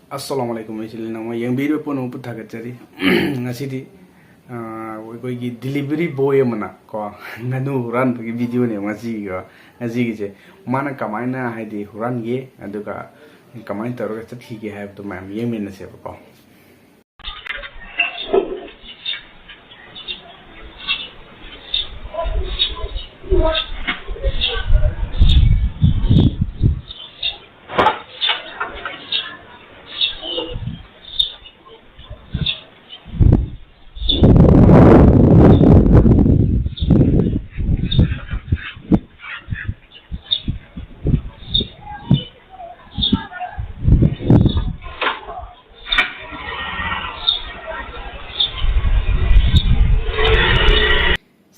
Assalamualaikum warahmatullahi wabarakatuh. Yang biru pun umput thagat jadi ngasih di koi delivery boy mana ko nganu huran bagi video ni ngasih gitu mana kamaina hai di huran ye aduga kamain taruh ke chat hige hai tu mam yang mana siapa ko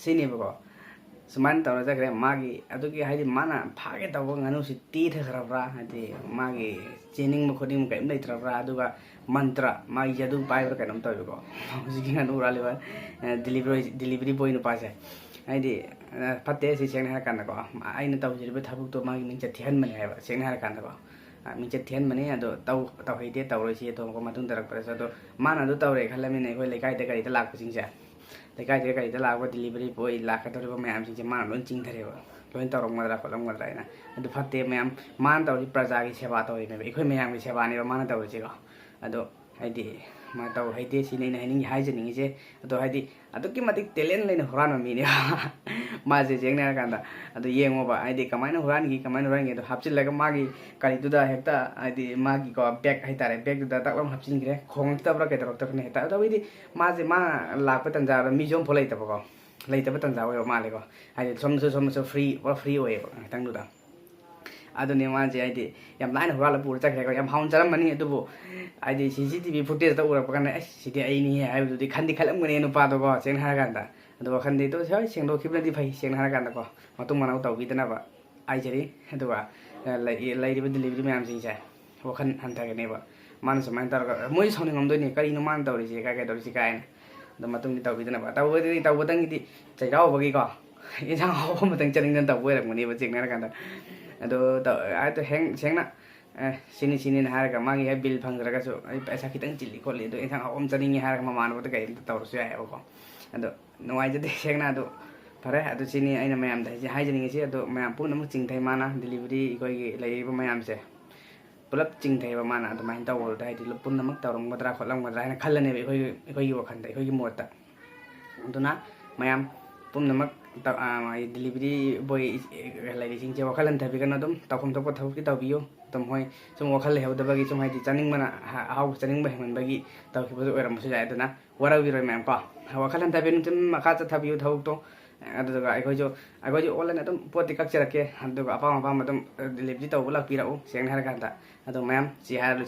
sini bako seman tahu aja kira magi atau ki hari mana pakai tahu nganu si tir kerabra hati magi jening mukhoding muka imlay terabra aduga mantra magi jadu pai berkai nom tahu bako sih nganu urale ba delivery boy nu pas hadi patte si siang hari kan ko aina tahu jadi bethabuk tu magi mincat tihan mana ya siang hari kan ko mincat tihan mana ado tahu hide tahu resi itu ko matung terak pada satu mana tu tahu rek halam ini ko lekai tekai telak singsa lekai telak ko delivery boy lak atau ribu mayam singsa mana lon cing tereba lon tahu orang madra kolam madra ina ado patte mayam mana tahu di prajagi sewa tahu ini ikut mayam sewa ni mana tahu sih ko ado hadi ma tahu hide sini ini hai jening je ado hadi ado ki matik talent lain huran mi ni ma je jeng na kan da ado yeng oba hide kamaina huran gi ado hapchil laga magi kali tu da hekta hide magi ko bag hai tare bag tu da tak lam hapchin gre khong ta bra ke ta ta ne heta ado hide ma je ma la pa tan ja mi jom pholai ta ko lai ta pa tan ja wa ma le ko hide som so free way tang du da ado ne ma je hide yam lain hura la pur cha khe ko yam haun charam mani adu bo hide CCTV footage ta ura pa kan ai sidi ai ni hai du di khandi khalam ngene nu pa do ko jeng ha kan da ado khandi to sai seng do khibna di phai seng ha kan da ko matung manau tau bi dana ba ai jeri ado ba lai ri delivery mayam sing sa wakhan han ta ne ba man samai tar ka moi sone ngam do ni kari nu man tau ri si ka do ri si ka ina da matung di tau bi dana ba tau badang di chai rao ba gi ko injang ho matang chaning dan tau bo ra ngani ba jeng na kan da ado to heng na sini har ka magi ya bill phang ra ka so paisa kitang chili ko le do injang om chaning har ka man ba ta kai tau ru ya ko ado nuai jade heng na do pare ado sini aina mayam da hai jening si ado mayam pu namu ching thai mana delivery ko gi lai ba mayam se pulap ching thai ba mana ado main tau da hai di pun namak tau rong madra kholam madra na khalane ko gi wakhan dai ko gi mota aduna mayam pum namak delivery boy lai sing je wakhalan thabi kan adum takhum thok thok ki tabiyo tom hoi sum wakhal le hawda bagi sum hai di chaning mana haw chaning ba man bagi taw ki bodu eram su jai dana wara wi roi mam ko wakhalan thabi tum makha cha thabiyo thok to adu ga ai jo online adum poti kak charake adu ga apa adum delivery taw bulak pirau seng har kan ta adu mam si har